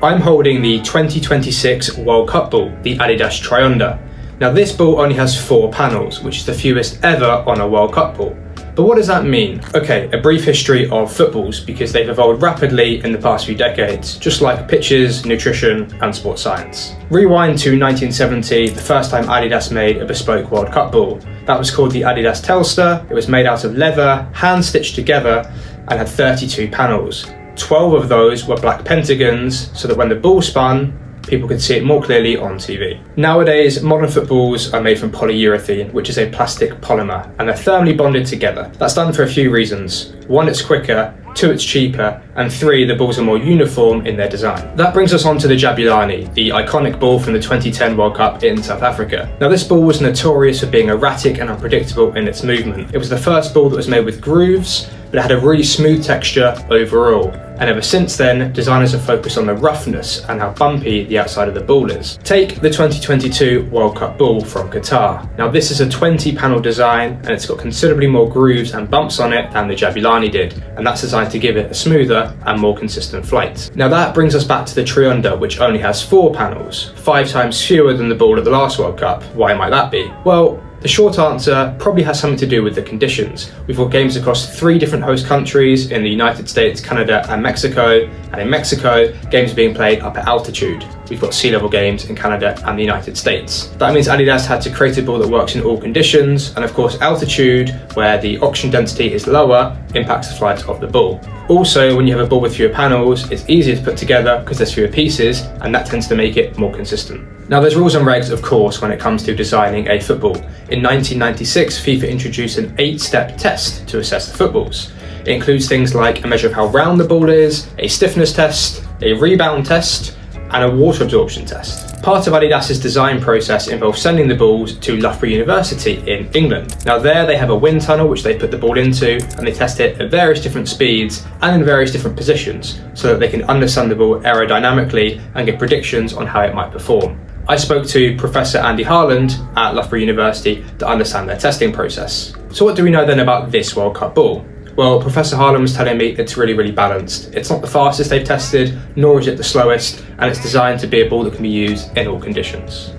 I'm holding the 2026 World Cup ball, the Adidas Trionda. Now this ball only has 4 panels, which is the fewest ever on a World Cup ball. But what does that mean? Okay, a brief history of footballs, because they've evolved rapidly in the past few decades, just like pitches, nutrition, and sports science. Rewind to 1970, the first time Adidas made a bespoke World Cup ball. That was called the Adidas Telstar. It was made out of leather, hand-stitched together, and had 32 panels. 12 of those were black pentagons, so that when the ball spun, people could see it more clearly on TV. Nowadays, modern footballs are made from polyurethane, which is a plastic polymer, and they're thermally bonded together. That's done for a few reasons. 1, it's quicker, 2, it's cheaper, and 3, the balls are more uniform in their design. That brings us on to the Jabulani, the iconic ball from the 2010 World Cup in South Africa. Now this ball was notorious for being erratic and unpredictable in its movement. It was the first ball that was made with grooves, but it had a really smooth texture overall. And ever since then, designers have focused on the roughness and how bumpy the outside of the ball is. Take the 2022 World Cup ball from Qatar. Now this is a 20-panel design, and it's got considerably more grooves and bumps on it than the Jabulani did, and that's designed to give it a smoother and more consistent flight. Now that brings us back to the Trionda, which only has 4 panels, 5 times fewer than the ball at the last World Cup. Why might that be? Well, the short answer probably has something to do with the conditions. We've got games across 3 different host countries in the United States, Canada and Mexico. And in Mexico, games are being played up at altitude. We've got sea level games in Canada and the United States. That means Adidas had to create a ball that works in all conditions. And of course, altitude, where the oxygen density is lower, impacts the flight of the ball. Also, when you have a ball with fewer panels, it's easier to put together because there's fewer pieces, and that tends to make it more consistent. Now there's rules and regs, of course, when it comes to designing a football. In 1996, FIFA introduced an 8-step test to assess the footballs. It includes things like a measure of how round the ball is, a stiffness test, a rebound test, and a water absorption test. Part of Adidas's design process involves sending the balls to Loughborough University in England. Now there they have a wind tunnel which they put the ball into, and they test it at various different speeds and in various different positions so that they can understand the ball aerodynamically and give predictions on how it might perform. I spoke to Professor Andy Harland at Loughborough University to understand their testing process. So what do we know then about this World Cup ball? Well, Professor Harland was telling me it's really balanced. It's not the fastest they've tested, nor is it the slowest, and it's designed to be a ball that can be used in all conditions.